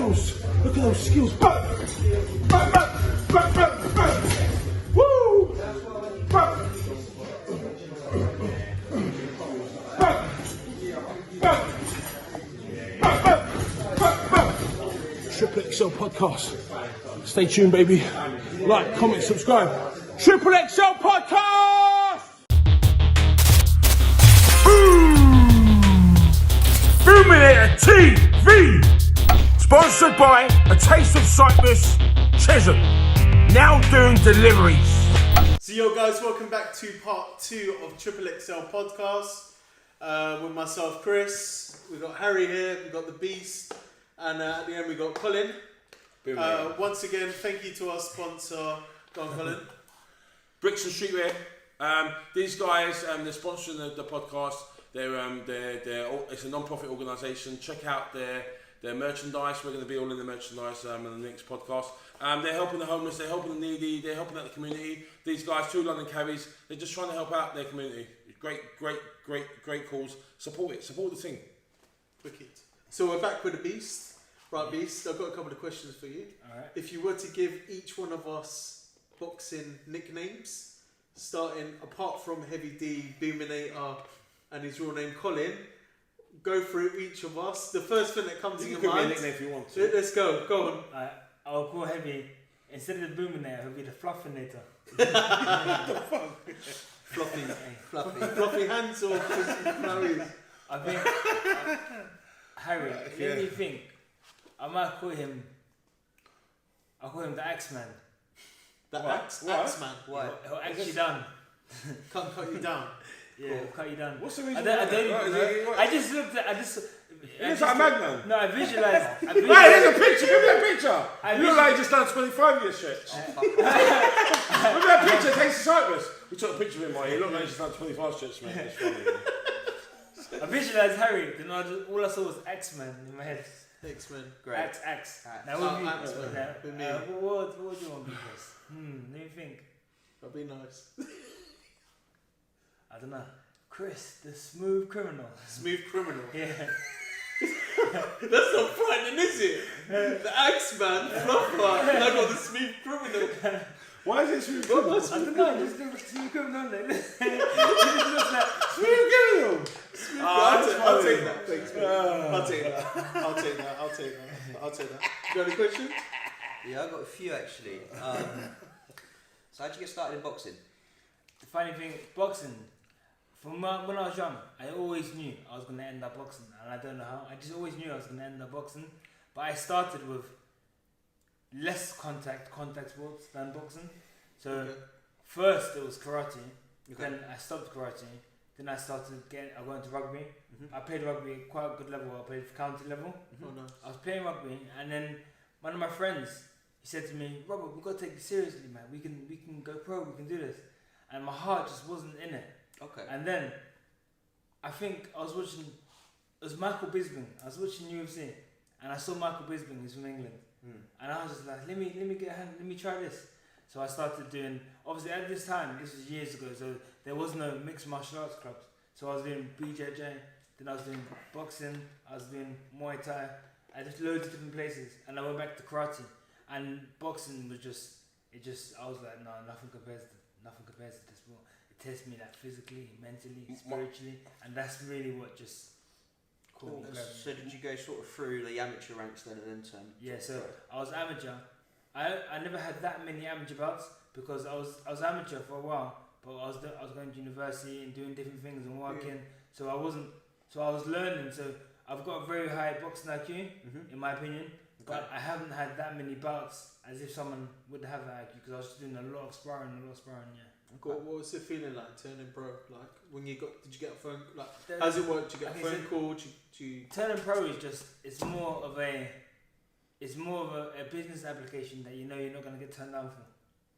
skills. Look at those skills. Bang, bang, bang, bang, bang, bang. Woo! Bang. Bang. Bang. Bang, bang, bang, bang. Xxl podcast. Stay tuned, baby. Like, comment, subscribe. Xxl podcast. Boomminator TV, sponsored by A Taste of Cyprus, Chisholm, now doing deliveries. So yo guys, welcome back to part 2 of Xxl podcast with myself, Chris. We've got Harry here, we've got the Beast, and at the end we got Colin. Once again, thank you to our sponsor. Go on, Colin. Bricks and Streetwear. These guys, they're sponsoring the podcast. It's a non-profit organisation. Check out their merchandise. We're going to be all in the merchandise in the next podcast. They're helping the homeless. They're helping the needy. They're helping out the community. These guys, 2 London cabbies. They're just trying to help out their community. Great cause. Support it. Support the thing. Wicked. So we're back with the Beast. Right, Beast. I've got a couple of questions for you. All right. If you were to give each one of us boxing nicknames, starting apart from Heavy D, Boominator, and his real name Colin, go through each of us. The first thing that comes in your mind. You can give me a nickname if you want to. Let's go. Go on. I'll call Heavy. Instead of the Boominator, it'll be the Fluffinator. Fluffy hands or flurries? I think Harry. Let me think. I might call him. I'll call him the Axeman. Axeman. Why? He'll axe you down. Can't cut you down. Yeah, he'll cut you down. What's the reason? I just looked at. He looks like a madman. No, I visualised. Hey, here's a picture. Give me a picture. You look like you just done 25 years stretch. Look at that picture. Takes the Cyprus. We took a picture of him. He looked like he just done 25 stretch, man. It's funny. I visualised Harry. Then all I saw was X-Men in my head. X-Men. Great. X. Now what do you want to be first? Let me think. That'd be nice. I don't know. Chris, the smooth criminal. Smooth criminal. Yeah. That's not frightening, is it? The Axeman, Fluffer, and I got the smooth criminal. Why is it smooth criminal? I don't know, just the smooth criminal. It just looks like smooth criminal. I'll take that. Thanks, man. I'll take that. You got any questions? Yeah, I've got a few actually. So how'd you get started in boxing? the funny thing, boxing. From when I was young, I always knew I was going to end up boxing, and I don't know how. I just always knew I was going to end up boxing, but I started with less contact sports than boxing. So first it was karate, then I stopped karate, then I got into rugby. I played rugby at quite a good level. I played county level. I was playing rugby, and then one of my friends, he said to me, "Robert, we've got to take this seriously, man. We can go pro. We can do this." And my heart just wasn't in it. Okay. And then I think I was watching. It was Michael Bisping. I was watching UFC, and I saw Michael Bisping. He's from England, and I was just like, "Let me get a hand. Let me try this." So I started doing. Obviously, at this time, this was years ago, so there was no mixed martial arts clubs. So I was doing BJJ. Then I was doing boxing. I was doing Muay Thai. I did loads of different places, and I went back to karate. And boxing was just. I was like, no, nothing compares to this sport. It tests me like physically, mentally, spiritually, and that's really what just caught me. So did you go sort of through the amateur ranks then and then turn? Yeah, so I was amateur. I never had that many amateur bouts because I was amateur for a while, but I was going to university and doing different things and working. So I was learning. So I've got a very high boxing IQ, in my opinion. But I haven't had that many bouts as if someone would have that IQ because I was just doing a lot of sparring, yeah. What was it feeling like turning pro? Like when did you get a phone? Like how's it work? Did you get a phone call? Turning pro is just it's more of a business application that you know you're not gonna get turned down for.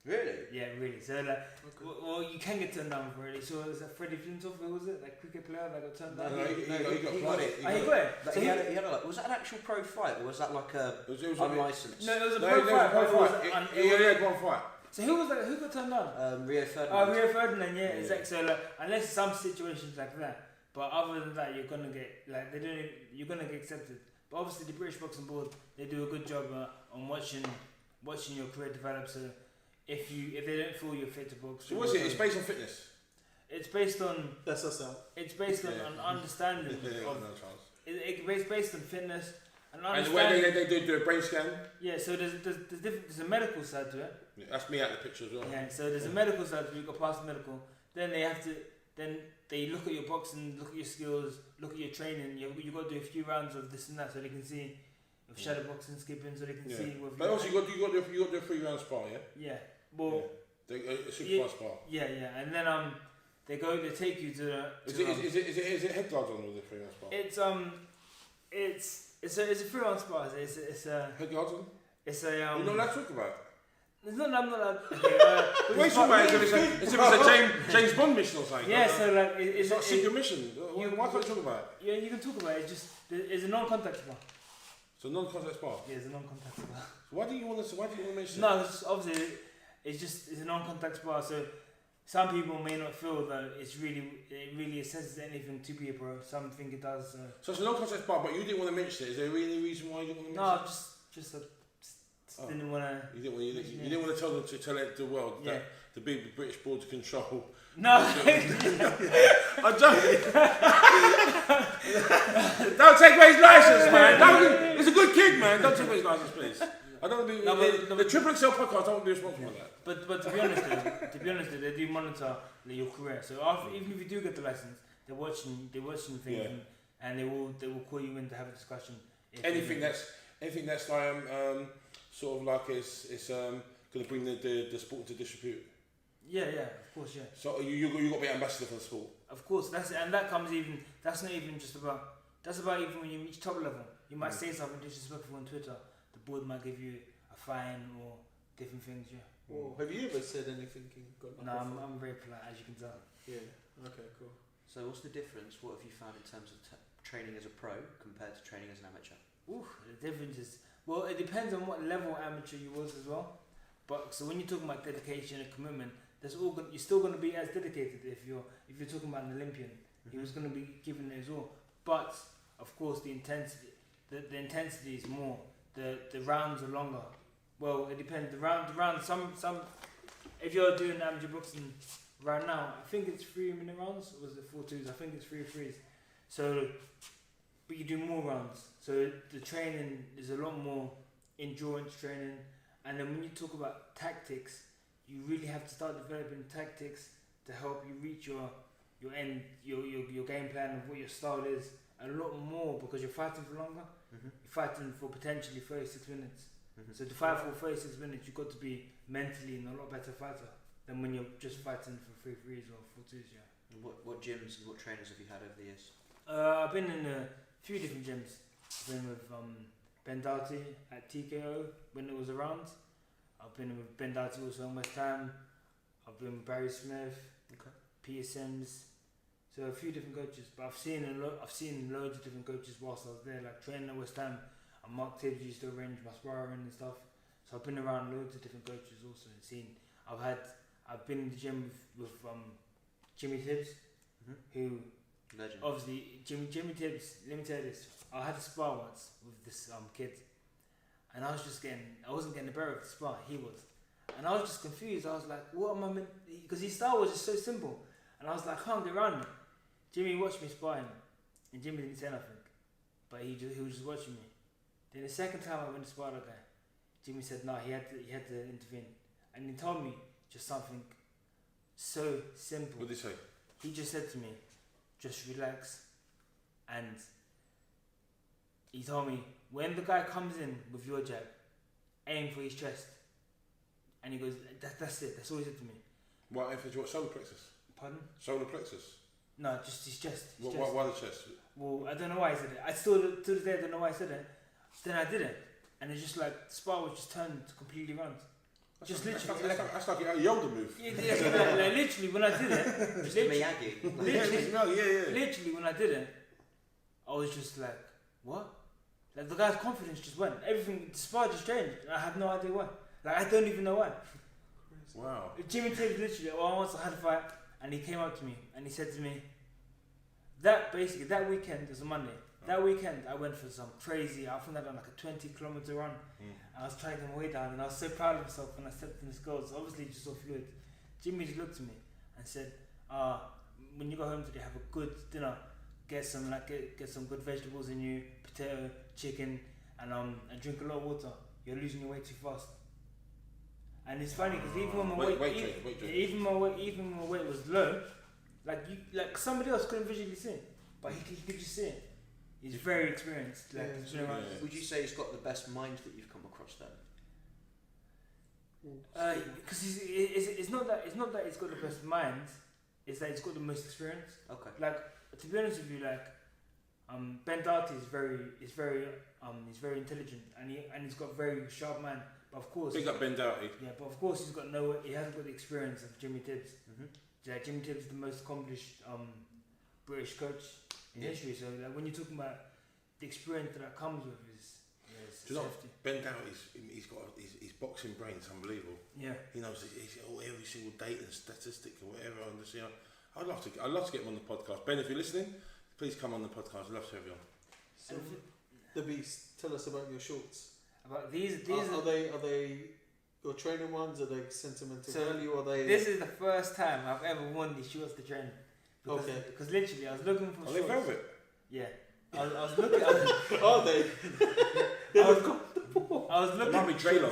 Really? Yeah, really. So like, well, you can get turned down for it. So it was that Freddie Flintoff, who was it? Like cricket player that got turned down. He got it. He got it. So he had was that an actual pro fight or was that like a unlicensed? No, it was a pro fight. He had one fight. So who got turned down? Rio Ferdinand. Oh, Rio Ferdinand, yeah, exactly. So like, unless some situations like that, but other than that, you're gonna get accepted. But obviously the British Boxing Board, they do a good job on watching your career develop. So if they don't feel you're fit to box, So what's it? It's based on fitness. It's based on. That's us out. It's based on an understanding of. No chance. It's based on fitness and And understanding. when they do a brain scan. Yeah, so there's a medical side to it. Yeah, that's me out the picture as well. Yeah, so there's a medical side to it. You got past the medical. Then they look at your boxing, look at your skills, look at your training. You got to do a few rounds of this and that, so they can see with shadow boxing, skipping, so they can see. But also you got to do a 3 round spar, yeah. Yeah, well, A super fast spar. Yeah, and then they take you to the. Is it head guards on with the 3 round spar? It's a 3 round spar. It's a head guards on. It's a You're not allowed to talk about. It's not. I'm not allowed. Okay, the way talking about it is if it's a James Bond mission or something. Yeah, so like it's not a secret mission. Why can't you talk about it? Yeah, you can talk about it. It's a non-contact spar. So non-contact spar. Yeah, it's a non-contact spar. So why do you want to mention? No, it's obviously it's a non-contact spar. So some people may not feel that it really assesses anything to be a pro. Some think it does. So it's a non-contact spar, but you didn't want to mention it. Is there really any reason why you didn't want to mention it? Just didn't want to. You didn't want to tell the world that the big British board to control. No. I'm joking. Don't take away his license, man. He's a good kid, man. Don't take away his license, please. I don't want to be. The Xxxl podcast, I don't want to be responsible for that. But to be honest, they do monitor your career. So even if you do get the license, they're watching things, and they will call you in to have a discussion. Anything that's sort of like it's going to bring the sport to disrepute. Yeah, of course, yeah. So you got to be ambassador for the sport. Of course, that's it, and that comes even. That's not even just about. That's about even when you reach top level. You might say something disrespectful on Twitter. The board might give you a fine or different things. Yeah. Well, have you ever said anything? No, I'm very polite, as you can tell. Yeah. Okay. Cool. So what's the difference? What have you found in terms of training as a pro compared to training as an amateur? The difference is, well, it depends on what level amateur you was as well. But so when you're talking about dedication and commitment, you're still going to be as dedicated if you're talking about an Olympian. He was going to be giving it his all. But of course, the intensity is more. The rounds are longer. Well, it depends. The round. Some. If you're doing amateur boxing right now, I think it's 3-minute rounds. Or was it 4-2s? I think it's 3-3s. So, but you do more rounds. So the training is a lot more endurance training. And then when you talk about tactics, you really have to start developing tactics to help you reach your end, your game plan of what your style is a lot more, because you're fighting for longer. You're fighting for potentially 36 minutes. So to fight for 36 minutes, you've got to be mentally a lot better fighter than when you're just fighting for 3-3s or 4-2s. Yeah. And what gyms and what trainers have you had over the years? I've been in a few different gyms. I've been with Ben Doughty at TKO when it was around. I've been with Ben Doughty also in West Ham. I've been with Barry Smith, Peter Sims. So a few different coaches, but I've seen loads of different coaches whilst I was there, like training at West Ham. And Mark Tibbs used to arrange my sparring and stuff. So I've been around loads of different coaches also and seen. I've been in the gym with Jimmy Tibbs, who legend. Obviously Jimmy Tibbs. Let me tell you this: I had a spar once with this kid, and I wasn't getting the better of the spar. He was, and I was just confused. I was like, "What am I meant?" Because his style was just so simple, and I was like, "I can't get around it." Jimmy watched me sparring, and Jimmy didn't say nothing, but he was just watching me. Then the second time I went to spar that guy, Jimmy said no, he had to intervene, and he told me just something so simple. What did he say? He just said to me, just relax, and he told me, when the guy comes in with your jab, aim for his chest. And he goes, that's it, that's all he said to me. What solar plexus? Pardon? Solar plexus? No, just his chest. Why the chest? Well, I don't know why he said it. I still, to this day, I don't know why I said it. Then I did it. And it's just like, the spar was just turned completely round. That's like a Yoda move. Yeah, like literally when I did it, literally when I did it, I was just like, what? Like the guy's confidence just went. Everything, the spar just changed. I have no idea why. Like I don't even know why. Wow. Jimmy Tibbs literally, once I had a fight, and he came up to me and he said to me, that weekend was a Monday, That weekend, I went for some crazy. I think I done like a 20-kilometer run. I was trying my way down, and I was so proud of myself when I stepped in this goal. So obviously, just so fluid. Jimmy just looked at me and said, "When you go home today, have a good dinner. Get some good vegetables in you, potato, chicken, and drink a lot of water. You're losing your weight too fast." And it's funny because even when my weight was low, like somebody else couldn't visually see it, but he could just see it. He's very experienced. Would you say he's got the best mind that you've come across then? Because it's not that he's got the best mind. It's that he's got the most experience. Okay. Like, to be honest with you, like Ben Darty is very intelligent and he's got very sharp mind. But of course, big up Ben Darty. Yeah, but of course he hasn't got the experience of Jimmy Tibbs. Yeah, Jimmy Tibbs is the most accomplished British coach in history. So like, when you're talking about the experience that comes with is do you know Ben Darty's he's got his boxing brain's unbelievable. Yeah, he knows every single date and statistic or whatever. And just, I'd love to get him on the podcast. Ben, if you're listening, please come on the podcast. I'd love to have you on. So, the Beast, tell us about your shorts. About these are they your training ones? Are they sentimental value? Are they? This is the first time I've ever worn these shorts to train. Because literally, I was looking for. Are they velvet? Yeah. I was looking. Are they? I was looking. Might be Drelo.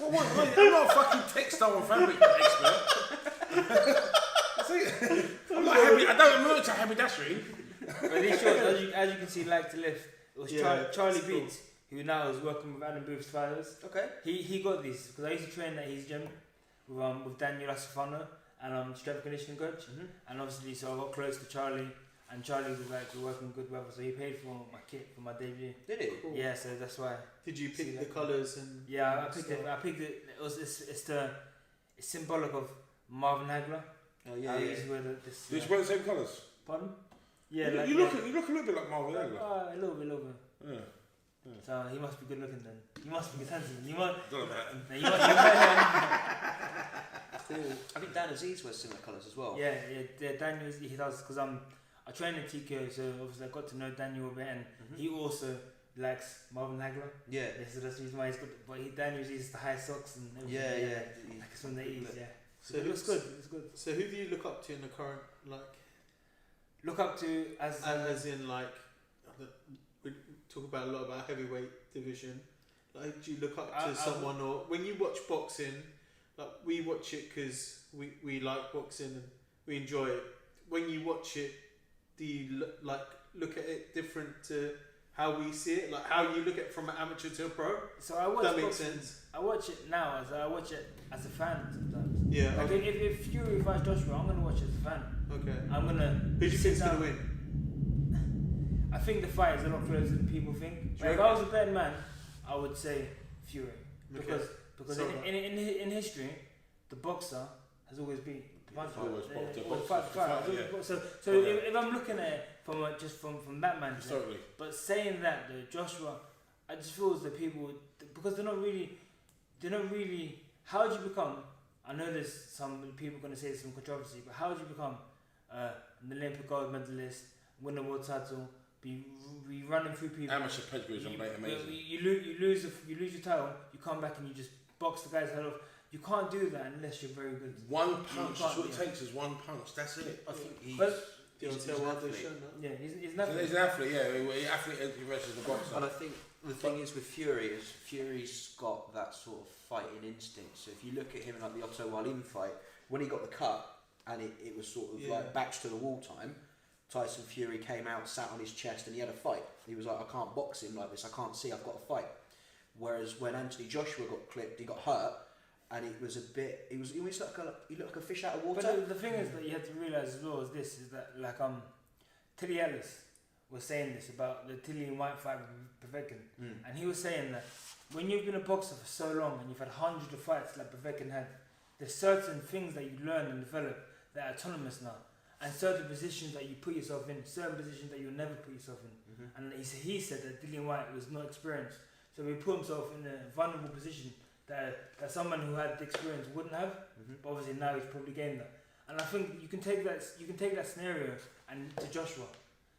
I'm not a fucking textile and fabric expert. I'm not happy. I don't know it's a haberdashery. But these shorts, as you can see, like to lift. It was Charlie Beats, who now is working with Adam Booth's fighters. Okay. He got these because I used to train at his gym with Daniel Asafano and strength conditioning coach. And obviously, so I got close to Charlie, and Charlie was like, "We're working good weather," so he paid for my kit for my debut. Did he? Cool. Yeah, so that's why. Did you pick the colours and? Yeah, I picked it. It's symbolic of Marvin Hagler. Oh yeah. Did you wear the same colours? Pardon? Yeah, you look a little bit like Marvin Hagler. A little bit. Yeah. So he must be good looking then. He must be good handsome. You must. Don't know about You must be Cool. I think Dan Aziz wears similar colours as well. Yeah, Daniel he does because I train in TKO, so obviously I got to know Daniel a bit, and he also likes Marvin Hagler. Yeah. So that's the reason why he's got. But Daniel uses the high socks and everything. Yeah. Like it's from the 80s. Yeah. So it looks good. It's good. So who do you look up to in the current Look up to as in like we talk about a lot about heavyweight division. Like, do you look up to someone, or when you watch boxing, like we watch it because we like boxing and we enjoy it. When you watch it, do you look at it different to how we see it? Like how you look at it from an amateur to a pro? So I watch that makes sense. I watch it now I watch it as a fan sometimes. Yeah. Like Okay. if Fury fights Joshua, I'm gonna watch it as a fan. Okay. I'm gonna. Who do you think's gonna win? I think the fight is a lot closer than people think. Like, if I was a betting man, I would say Fury because in history, the boxer has always beat the puncher. So if I'm looking at it from that man, but saying that though, Joshua, I just feel that people, because they're not really. How do you become? I know there's some people going to say some controversy, but how do you become an Olympic gold medalist, win a world title, be running through people? Amateur pedigree is amazing. You lose your title, you come back and you just box the guy's head off. You can't do that unless you're very good. One punch. That's what it takes is one punch. That's it. I think he's an athlete. Yeah, he's nothing. He's an athlete. Yeah, athlete versus the boxer. And I think the thing is with Fury is Fury's got that sort of fighting instinct. So if you look at him in like the Otto Wallin fight, when he got the cut and it was sort of like backs to the wall time, Tyson Fury came out, sat on his chest, and he had a fight. He was like, I can't box him like this. I can't see. I've got a fight. Whereas when Anthony Joshua got clipped, he got hurt, and it was a bit. He looked like a fish out of water. But the thing is that you have to realise as well as this is that like Tilly Ellis was saying this about the Tilly and White fight with Povetkin, and he was saying that when you've been a boxer for so long and you've had hundreds of fights like Povetkin had, there's certain things that you learn and develop that are autonomous now, and certain positions that you put yourself in, certain positions that you'll never put yourself in. And he said that Dillian White was not experienced, so he put himself in a vulnerable position that someone who had the experience wouldn't have. But obviously now he's probably gained that. And I think you can take that scenario and to Joshua.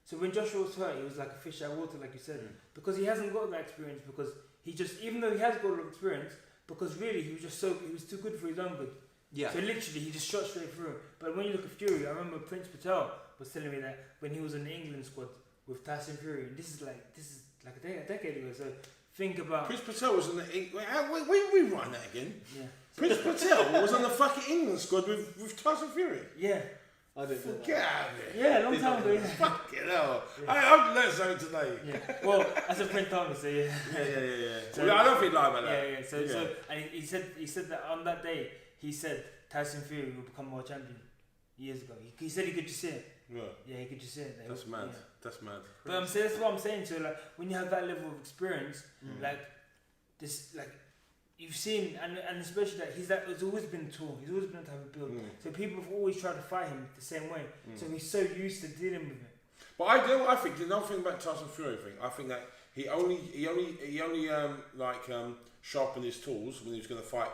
So when Joshua was hurt, he was like a fish out of water, like you said, because he hasn't got that experience. Because he just, even though he has got a lot of experience, because really he was too good for his own good. Yeah. So literally he just shot straight through. But when you look at Fury, I remember Prince Patel was telling me that when he was in the England squad with Tyson Fury, and this is like a decade ago. So think about Prince Patel was in the we run that again. Yeah. Prince Patel was on the fucking England squad with Tyson Fury. Yeah. I didn't know that. Get out of here. Yeah, a long time ago. Yeah. Fucking hell. Yeah. I've learned something today. Yeah. Well, as a Prince told me, so yeah. Yeah. So, I don't think lie about that. Yeah. So and he said that on that day, he said Tyson Fury will become world champion years ago. He said he could just see it. Yeah, he could just see it. That's mad. Yeah. That's mad. But that's what I'm saying. So like, when you have that level of experience, like this, like you've seen, and especially that he's always been tall. He's always been a type of build. So people have always tried to fight him the same way. So he's so used to dealing with it. But I think the another thing about Tyson Fury thing, I think that he only sharpened his tools when he was going to fight.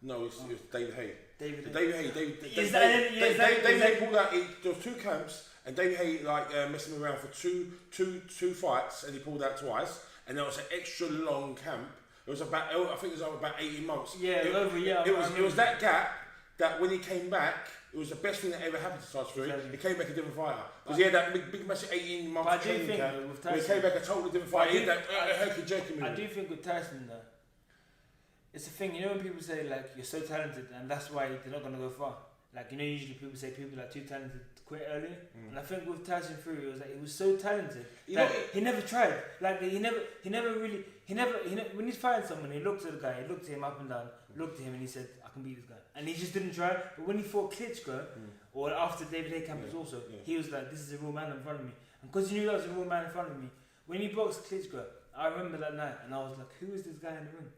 No, it was David Haye. David Haye pulled out. There was 2 camps, and David Haye messed him around for two fights, and he pulled out twice. And there was an extra long camp. It was about 18 months. Yeah, It was that gap that when he came back, it was the best thing that ever happened to Tyson Fury. He came back a different fighter because he had that big massive 18 months training camp. When he came back a totally different fighter. He had that herky-jerky movement. I do think with Tyson though, it's a thing, you know, when people say like you're so talented and that's why they're not gonna go far. Like, you know, usually people say people are too talented to quit early. And I think with Tyson Fury, it was like he was so talented that he never tried. Like he never when he's fighting someone, he looked at the guy, he looked at him up and down, looked at him and he said, I can beat this guy. And he just didn't try. But when he fought Klitschko, or after David Haye campus also, he was like, this is a real man in front of me. And because he knew that was a real man in front of me, when he boxed Klitschko, I remember that night and I was like, who is this guy in the ring?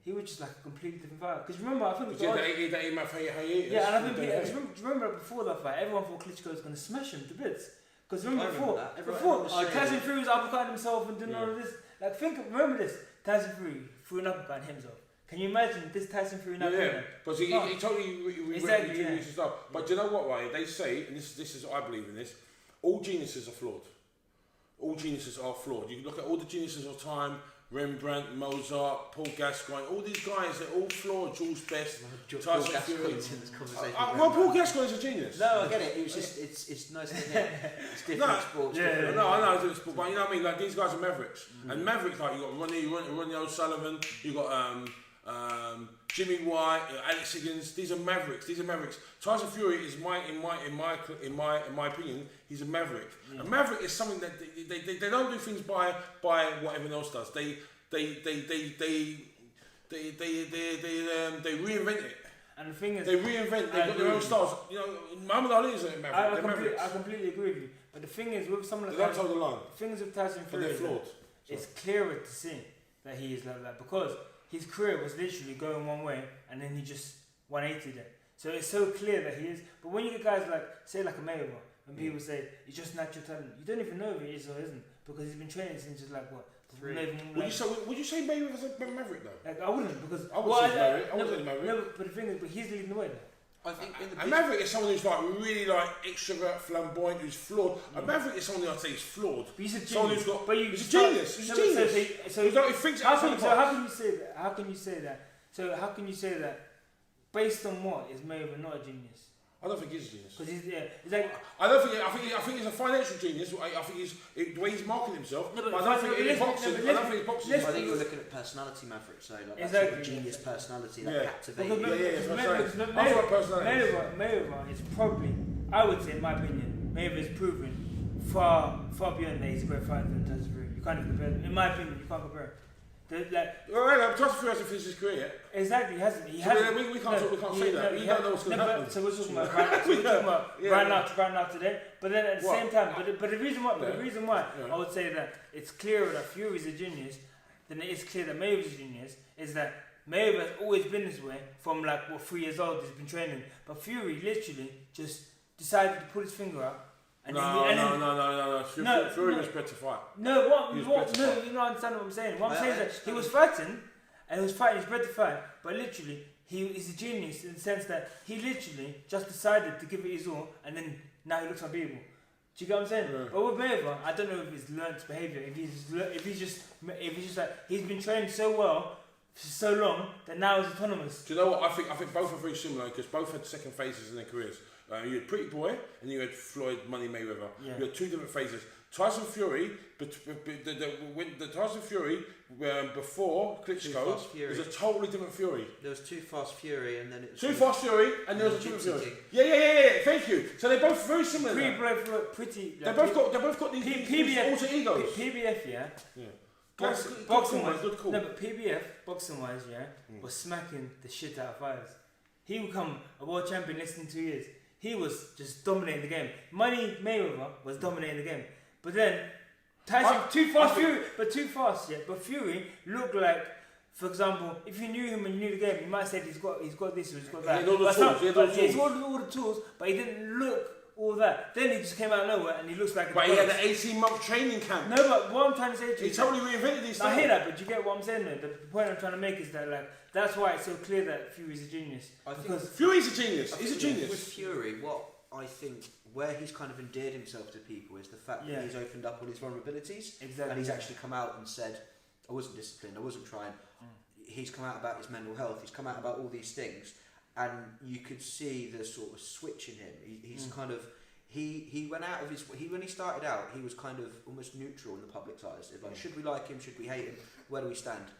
He was just like a completely different fighter. Because remember, I think Yeah, and I think remember before that fight, everyone thought Klitschko was going to smash him to bits. Because remember before Tyson Fury was uppercutting himself and doing all of this. Like, remember this, Tyson Fury threw an uppercut himself. Can you imagine this Tyson Fury not doing that? But he totally exactly, stuff. But do you know what, right? They say, and this is I believe in this, all geniuses are flawed. All geniuses are flawed. You can look at all the geniuses of time. Rembrandt, Mozart, Paul Gascoigne, all these guys, they're all flawed. Jules Best, Tyson Fury. Paul Gascoigne's a genius. No, I get it. It was just, it's nice to hear. It's different sports. I know it's different sport, but you know what I mean? Like, these guys are mavericks. And mavericks, like, you got Ronnie O'Sullivan, you got Jimmy White, Alex Higgins. These are mavericks. Tyson Fury is in my opinion, he's a maverick. A maverick is something that they don't do things by what everyone else does. They reinvent it. And the thing is, they reinvent. They got their own styles. You know, Muhammad Ali is a maverick. I completely agree with you. But the thing is, with some of the don't toe the line. Things with Tyson Fury, they're flawed. It's clearer to see that he is like that because his career was literally going one way and then he just 180'd it. So it's so clear that he is. But when you get guys like, say like a Mayweather, and people say, he's just natural talent, you don't even know if he is or isn't, because he's been training since he's like, what? 3. Would you say Mayweather's a maverick though? Like, I wouldn't, because... I would say Maverick. No, but the thing is, but he's leading the way though. I think a maverick is someone who's like really like extrovert, flamboyant, who's flawed. A maverick is someone who I'd say is flawed. But he's a genius. Someone who's got. But he's a genius. He's a genius. So he thinks outside the box. How can you say that? How can you say that? So how can you say that? Based on what is Mayweather not a genius? I don't think he's a genius. Because he's like. I think he's a financial genius. I think he's the way he's marketing himself. No, but I don't think he's boxing. I don't think he's boxing. I think you're looking at personality, Maverick. So like that sort of genius personality, that captivating. Mayweather is probably, I would say, in my opinion, Mayweather is proven far beyond that he's a great fighter than Tyson Fury. You can't even compare them. In my opinion, you can't compare. Tyson Fury hasn't finished his career yet. Exactly, he hasn't. We can't say that. We don't know what's going to happen. So we're talking about right now today. But then at the same time, but the reason why I would say that it's clearer that Fury's a genius than it is clear that Mayweather's a genius is that Mayweather has always been this way from 3 years old. He's been training, but Fury literally just decided to put his finger up. No. Fury was better to fight. No, you don't understand what I'm saying. What I'm saying is that he was fighting, and he was fighting. He's bred to fight, but literally he's a genius in the sense that he literally just decided to give it his all, and then now he looks unbeatable. Do you get what I'm saying? Yeah. But with Mayweather, I don't know if he's learnt behaviour. If he's just like he's been trained so well for so long that now he's autonomous. Do you know what? I think both are very similar because both had second phases in their careers. You had Pretty Boy and you had Floyd Money Mayweather. Yeah. You had two different phases. Tyson Fury, the Tyson Fury before Klitschko was a totally different Fury. There was Too Fast Fury, and then it was Too Fast Fury, and there was a different Fury. Yeah. Thank you. So they're both very similar. They both got these PBF alter egos. PBF, yeah. Boxing wise, good call. No, but PBF, boxing wise, was smacking the shit out of fighters. He would become a world champion less than 2 years. He was just dominating the game. Money Mayweather was dominating the game. But then Tyson But Fury looked like, for example, if you knew him and you knew the game, you might say he's got this or he's got that. He had all the tools, but he didn't look all that. Then he just came out of nowhere and he looks like. But he had an 18-month training camp. No, but what I'm trying to say to you, he totally reinvented his style. I hear that, but you get what I'm saying. Though? The point I'm trying to make is that that's why it's so clear that Fury's a genius. I think Fury's a genius. He's a genius. With Fury, what I think where he's kind of endeared himself to people is the fact that he's opened up all his vulnerabilities. Exactly. And he's actually come out and said, I wasn't disciplined, I wasn't trying. He's come out about his mental health, he's come out about all these things, and you could see the sort of switch in him. He's kind of, he went out of his, when he started out, he was kind of almost neutral in the public's eyes. Like, should we like him, should we hate him, where do we stand?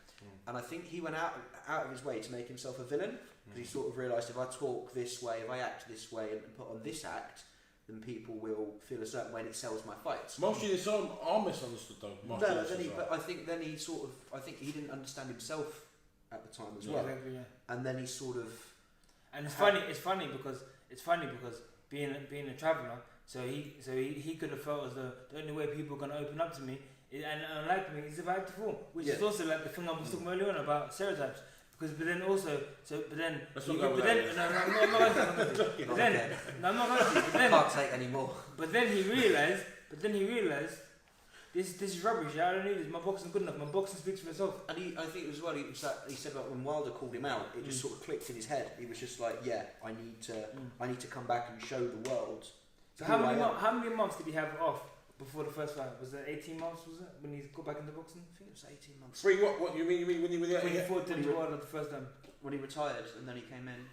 And I think he went out of his way to make himself a villain, because he sort of realised if I talk this way, if I act this way and put on this act, then people will feel a certain way and it sells my fights. Most of these are misunderstood though. But I think then he sort of, I think he didn't understand himself at the time as well. Exactly, yeah. And then he sort of... And it's funny because being a traveller, so he could have felt as though the only way people are going to open up to me and unlike me is if I act the fool, which is also like the thing I was talking earlier on about stereotypes. Because I'm not going to. I can't take any more. But then he realised, this is rubbish. I don't need this. My boxing's good enough. My boxing speaks for itself. And I think as well, he said about when Wilder called him out, it just sort of clicked in his head. He was just like, yeah, I need to come back and show the world. So how many months did he have off before the first fight? Was it 18 months? Was it when he got back into boxing? I think it was 18 months. What you mean when he fought Wilder the first time? When he retired and then he came in.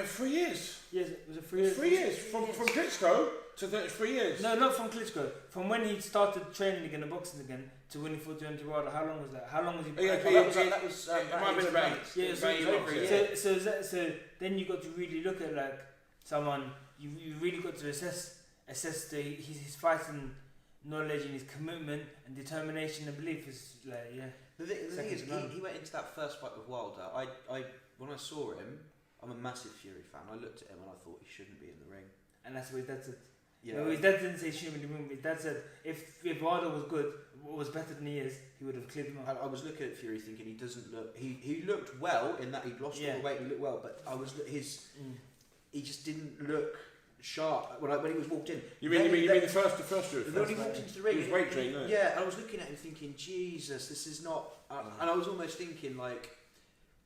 3 years. Yes, was it 3 years? 3 years from Klitschko to 3 years. No, not from Klitschko. From when he started training again and boxing again to when he fought Wilder. How long was that? How long was he? That was it might have been about 8. So then you got to really look at like someone. You really got to assess his fighting knowledge and his commitment and determination and belief is like The thing is, he went into that first fight with Wilder. When I saw him, I'm a massive Fury fan. I looked at him and I thought he shouldn't be in the ring. And that's what his dad said. Yeah. No, his dad didn't say he shouldn't be in the ring. His dad said if Wilder was good, was better than he is, he would have cleared him out. I was looking at Fury thinking he doesn't look. He looked well in that he'd lost all the weight. He looked well, but he just didn't look sharp when he was walked in. You mean the first Fury? When he walked into the ring, he was weight trained, wasn't he? Yeah, and I was looking at him thinking, Jesus, this is not. And I was almost thinking like.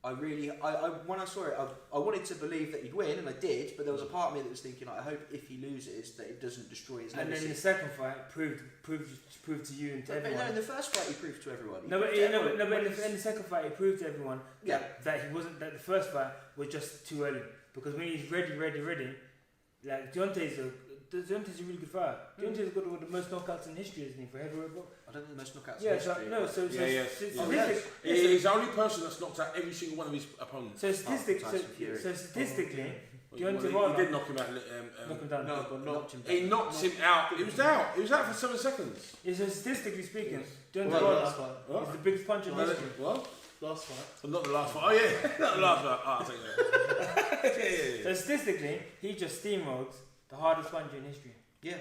When I saw it, I wanted to believe that he'd win, and I did. But there was a part of me that was thinking, I hope if he loses, that it doesn't destroy his legacy. And then the second fight proved to you and to everyone. No, in the first fight he proved to everyone. But in the second fight he proved to everyone that he wasn't. That the first fight was just too early because when he's ready, like Deontay's a really good fighter. Deontay's got one of the most knockouts in history, isn't he, for heavyweight box? I don't think the most knockouts in history. He's the only person that's knocked out every single one of his opponents. So statistically, Deontay Wilder... He did knock him out. Knock him down. He knocked him out. He was out. He was out for 7 seconds. Yeah, so statistically speaking, Deontay Wilder is the biggest puncher in history. What? Last fight. Not the last fight. Oh yeah, not the last fight. I'll take that. So statistically, he just steamrolled the hardest puncher in history. Yeah.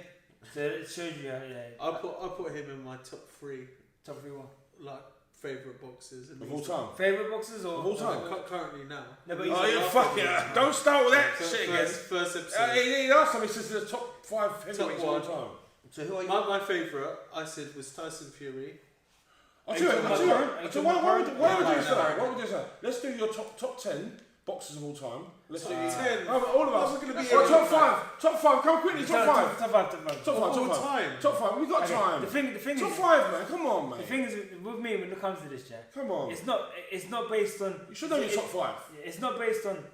So it shows you I put him in my top 3. Top 3 what? Like favourite boxers of all time. Favourite boxers or of all time? Currently now. No, but you fuck it. Don't start with that shit again. First episode. Last time he says the top 5 heavyweights of all time. So who are you? My favourite, I said, was Tyson Fury. I'll tell you. Why would we do that? Let's do your top 10 boxers of all time. Let's do 10. All of us. We're going to be top 5. Top 5. Come quickly. Top 5. Top 5. We got time. The thing top is, 5, man. Come on, man. The thing is with me when it comes to this, Come on. It's not based on. You should know your top 5. It's not based on.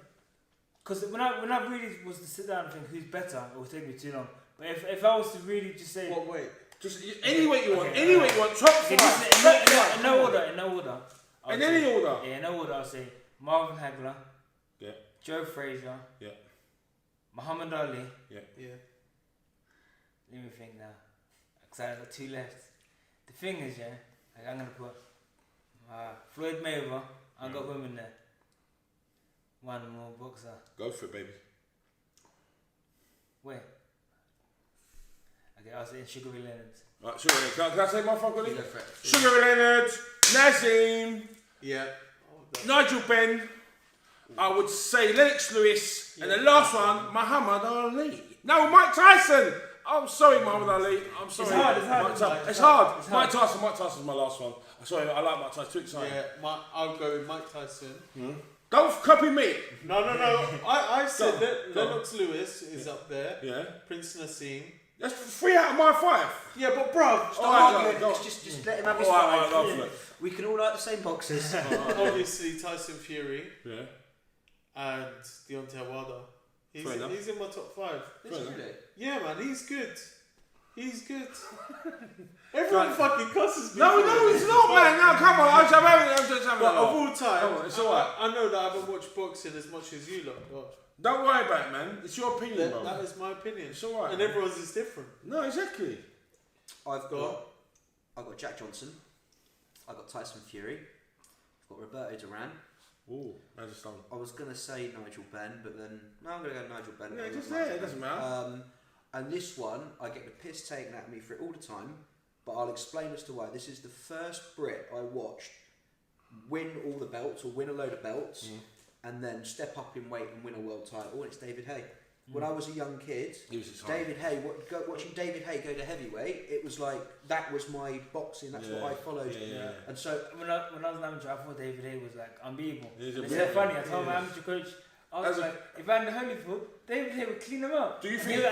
Because when I really was to sit down and think who's better, it would take me too long. But if I was to really just say. What weight? Just any weight you want. Any weight you want. Top 5. In no order. In any order. Yeah, in no order. I'll say Marvin Hagler. Yeah. Joe Frazier. Yeah. Muhammad Ali. Yeah. Let me think now. Because I've got 2 left. The thing is, like I'm going to put Floyd Mayweather. I've got women there. One more boxer. Go for it, baby. Wait. Okay, I'll say Sugar Ray Leonard. Right, Sugar Ray. Can I say my fuck with Go it? for it. Sugar Ray Leonard. Nazim. Yeah. Nigel Benn. I would say Lennox Lewis. And the last one, Muhammad Ali. No, Mike Tyson. I'm sorry, Muhammad Ali. I'm sorry. It's hard. Mike Tyson's my last one. Sorry, I like Mike Tyson. Too exciting. Yeah, I'll go with Mike Tyson. Don't copy me. No. I said Lennox Lewis is up there. Yeah. Prince Nassim. That's 3 out of my 5. Yeah, but bruv. Just let him have his Alright, five. We can all like the same boxes. Obviously, Tyson Fury. Yeah. And Deontay Wilder. He's in my top 5. Yeah, man, he's good. Everyone fucking cusses me. No, it's not, man. No, come on. I'm just having But of all time, Come on, it's alright. I know that I haven't watched boxing as much as you lot. But Don't worry about it, man. It's your opinion, bro. that is my opinion. It's alright. And everyone's is different. No, exactly. I've got Jack Johnson. I've got Tyson Fury. I've got Roberto Duran. Ooh, Magic Stone. I was going to say Nigel Benn, but then no, I'm going to go Nigel Benn. Yeah, just there. It doesn't matter. And this one, I get the piss taken out of me for it all the time, but I'll explain as to why. This is the first Brit I watched win all the belts or win a load of belts, and then step up in weight and win a world title. And it's David Haye. When I was a young kid, David Haye, watching David Haye go to heavyweight, it was like that was my boxing. That's what I followed. Yeah. And so when I was an amateur, I thought David Haye was like unbeatable. It's so funny. I told my amateur coach, I was like, if I had the Holyfield, David Haye would clean him up. Do you think? Do Do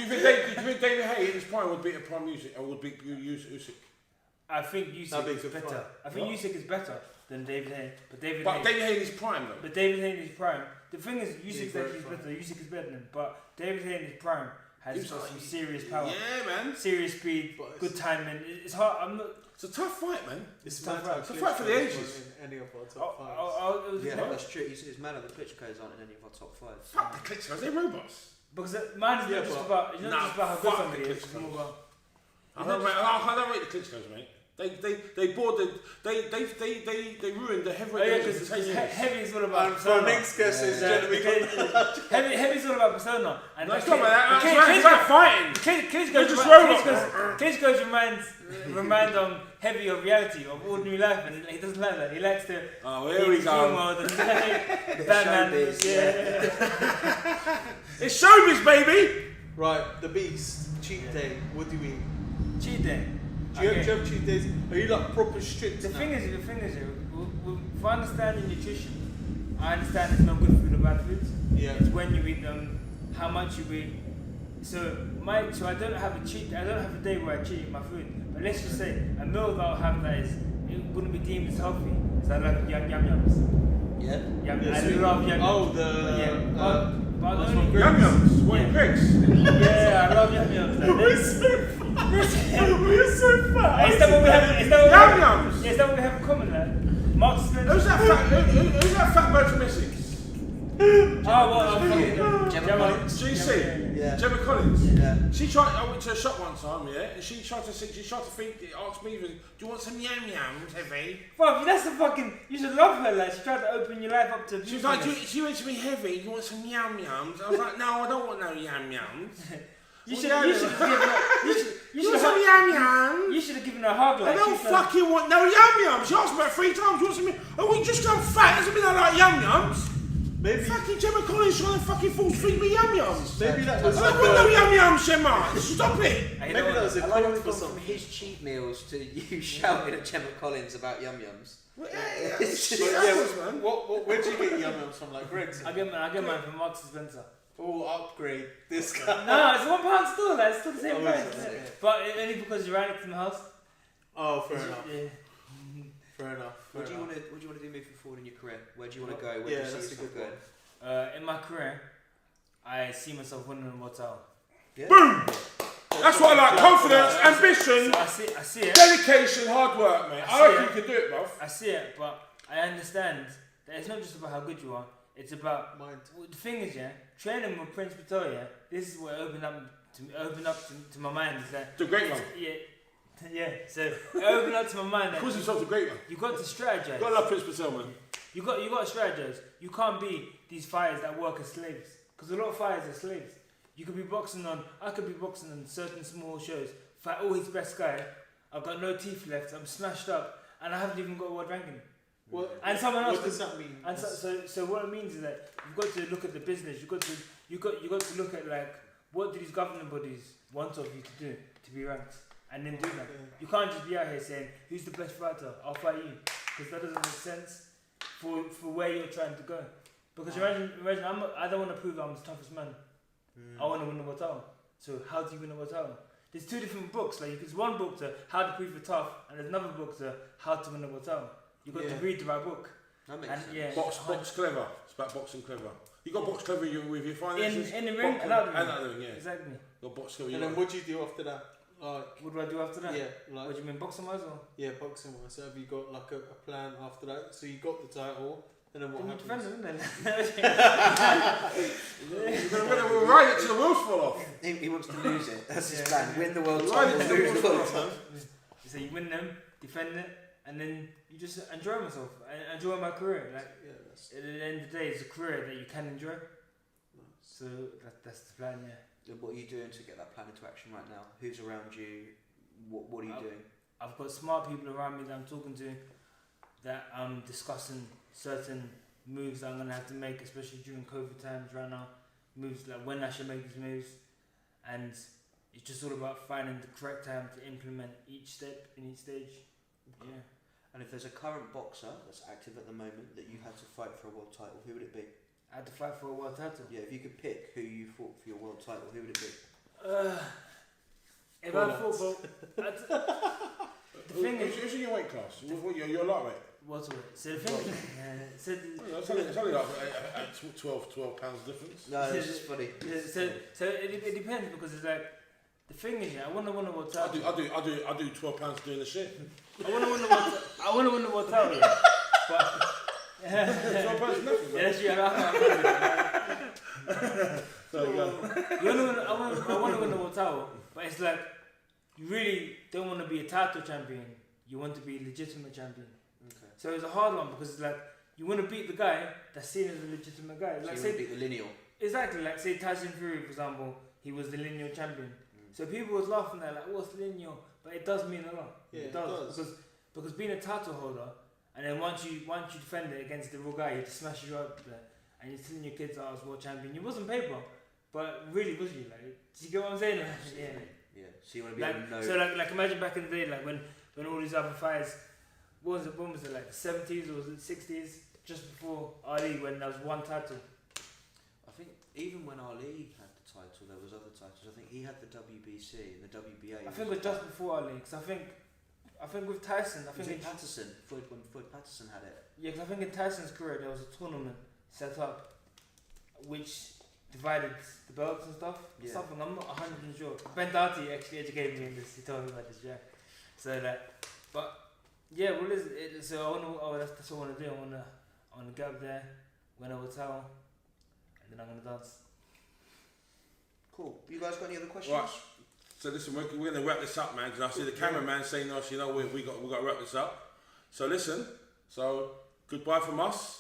you think David Haye in his prime would beat a prime music or would beat Usyk? I think Usyk is better. I think Usyk is better than David Haye. But David Haye in his prime though. But David Haye in his prime. The thing is, Usyk's actually better. Usyk is better than him. But David Haye in his prime has got some serious power. Yeah, man. Serious speed, good timing. It's hard. It's a tough fight, man. It's a tough fight. It's a fight for the ages. Any of our top 5s. yeah, that's true. His man of the Klitschko's aren't in any of our top 5. Fuck the Klitschko's, they're robots. Because mine is not just about. It's not just about how good somebody is. It's more about. I don't rate the Klitschko's, mate. They ruined the heavyweight division. Heavy is all about persona. Our next guest is Jeremy. Heavy is all about persona. And it's not about that. It's about fighting. Klitschko's remind Heavy of reality, of ordinary life, and he doesn't like that. He likes to. Oh, here we go. Batman. It's showbiz, baby. Right, the Beast. Cheat day. What do you eat? Cheat day. Do you have cheat days? Are you like proper strict? The thing is, for understanding nutrition, I understand there's no good food or bad foods. Yeah. It's when you eat them, how much you eat. So I don't have a cheat. I don't have a day where I cheat my food. But let's just say a meal that I'll have that is it wouldn't be deemed as healthy. So I like yum yums. Yeah. I love yum yums. Oh, the Yum yums. What Greg's? Yeah, I love yum yums. We're so fat. Is that what we have? Yum yums. Yeah, is that what we have in common, lad? Marks Spencer. Who's that fat bird from Essex? Gemma. GC. Yeah. Gemma Collins. Yeah. I went to a shop one time, and she tried to ask me, do you want some yum yums, Heavy? Bro, that's the fucking. You should love her, like she tried to open your life up to. She was like, she went to me, Heavy. You want some yum yums? I was like, no, I don't want no yum yums. You should have given her. You should have given her a hug. Like, I don't fucking want no yum yums. She asked me about 3 times. You want some? Oh, we just gone fat. Doesn't mean I like yum yums. Maybe Fucking Gemma Collins trying to fucking force feed me yum-yums. maybe that was I like don't want no a, yum-yums, Gemma. Stop it. Hey, maybe that was a I like quote we've for gone from something. his cheat meals to you shouting at Gemma Collins about yum-yums. Well, yeah, it's But shit yeah, happens, man. where'd you get yum-yums from? Like Greg's? I get mine from Marks and Spencer. Oh, upgrade. This guy. No, it's £1 still. Like, it's still the same Oh, price. yeah. But only because you're right next to my house. Oh, fair enough. Yeah. Fair enough. What do you want to do moving forward in your career? Where do you want to go? Where do you see that's a yourself good going? one. In my career, I see myself winning a world title. Yeah. Boom! That's what I like. Confidence, ambition, So I see it. dedication, hard work, mate. I I see reckon it. you can do it, bruv. I see it, but I understand that it's not just about how good you are. It's about Mind. the thing is, yeah, training with Prince Pretoria. This is what opened up to my mind. Is that The great one. yeah. So it opened up to my mind that Calls himself the great one. you got to strategize. Gotta love Prince Patel, man. You got to strategize. You can't be these fighters that work as slaves, because a lot of fighters are slaves. You could be boxing on. I could be boxing on certain small shows. Fight always best guy. I've got no teeth left. I'm smashed up, and I haven't even got a world ranking. What, And someone else. what does that mean? And so what it means is that you've got to look at the business. You got to look at like what do these governing bodies want of you to do to be ranked, and then do that. You can't just be out here saying who's the best fighter. I'll fight you, because that doesn't make sense for where you're trying to go. Because imagine I don't want to prove I'm the toughest man. I want to win the world title. So how do you win the world title? There's two different books. Like there's one book to how to prove you're tough, and there's another book to how to win the world title. You got to read the right book. That makes And sense. yeah, Box clever. It's about boxing clever. You got box clever with your finances. in the ring Box- and out the ring. and out the ring, yeah. Exactly. You got box clever. And then what do you do after that? Like, What do I do after that? yeah, What like do you mean, boxing wise or? yeah, boxing wise. So have you got like a plan after that? So you got the title, and then what Then you defend happens? them, isn't We'll ride it till the wheels fall off. He wants to lose it. That's his Yeah. plan. Win the world Ride it title, till the lose wheels the fall world off, title. man. So you win them, defend it, and then you just enjoy myself. I enjoy my career. Like Yeah, that's at the end of the day, it's a career that you can enjoy. nice. So that's the plan, yeah. And what are you doing to get that plan into action right now? Who's around you? What are you doing? I've got smart people around me that I'm talking to, that I'm discussing certain moves that I'm gonna have to make, especially during COVID times right now. Moves like when I should make these moves, and it's just all about finding the correct time to implement each step in each stage. Okay. Yeah. And if there's a current boxer that's active at the moment that you had to fight for a world title, who would it be? I had to fight for a world title. Yeah, if you could pick who you fought for your world title, who would it be? If I fought for the thing is, Who's in your weight class? You're lightweight. welterweight. So the thing, so It's only like 12 pounds difference. No, it's just funny. so it depends, because it's like the thing is, yeah, I want to win the world title. I do 12 pounds doing the shit. I want to win the world. I want to win the world title, yeah. But 12 pounds is nothing, man. yeah, that's There you go. I want to win the world title, but it's like you really don't want to be a title champion. You want to be a legitimate champion. Okay. So it's a hard one, because it's like you want to beat the guy that's seen as a legitimate guy. So Like you say want to beat the lineal. exactly, like say Tyson Fury, for example, he was the lineal champion. So people was laughing at like, what's lineal? But it does mean a lot. Yeah, it does. Because being a title holder, and then once you defend it against the real guy, he just smashes you up there, and you're telling your kids, "I was world champion." You wasn't paper, but really was you? Like, do you get what I'm saying? Like, yeah. Yeah. So you want to be Like, able to know. so like imagine back in the day, like when all these other fights, when was it, like the 70s or was it 60s, just before Ali, when there was one title. I think even when Ali had the title, there was other titles. I think he had the WBC and the WBA. I think it was just before Ali, because I think with Tyson, I Was think it Patterson? When Floyd Patterson had it. yeah, because I think in Tyson's career there was a tournament set up which divided the belts and stuff. Yeah. Something I'm not 100% sure. Ben Darty actually educated me in this. He told me about this, yeah. So that, but yeah, well, so I wanna. That's what I wanna do. I wanna get up there, win a hotel, and then I'm gonna dance. Cool. You guys got any other questions? Right. So listen, we're going to wrap this up, man. Because I see the cameraman saying, "No, you know, we got to wrap this up." So listen. So goodbye from us.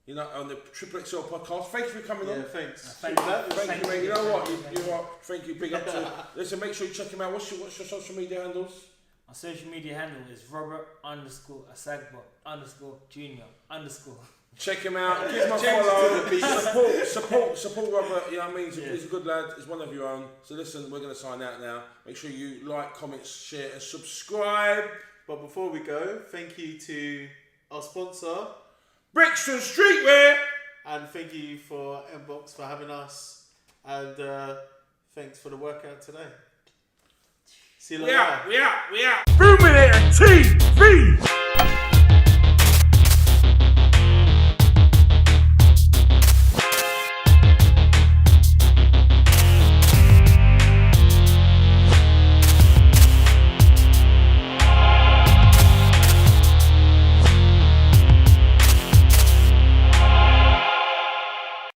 You know, on the Xxl podcast. Thank you for coming on. Thanks. Thank you. Thank you, mate. You know what? You are. Thank you. Big up to. Listen, make sure you check him out. What's your social media handles? Our social media handle is Robert_Asagba_Junior_. Check him out. Give him a follow. Support Robert. You know what I mean? He's a good lad. He's one of your own. So listen, we're going to sign out now. Make sure you like, comment, share, and subscribe. But before we go, thank you to our sponsor, Brixton Streetwear. and thank you for Mbox for having us. And thanks for the workout today. See you later. We out. Booming it TV.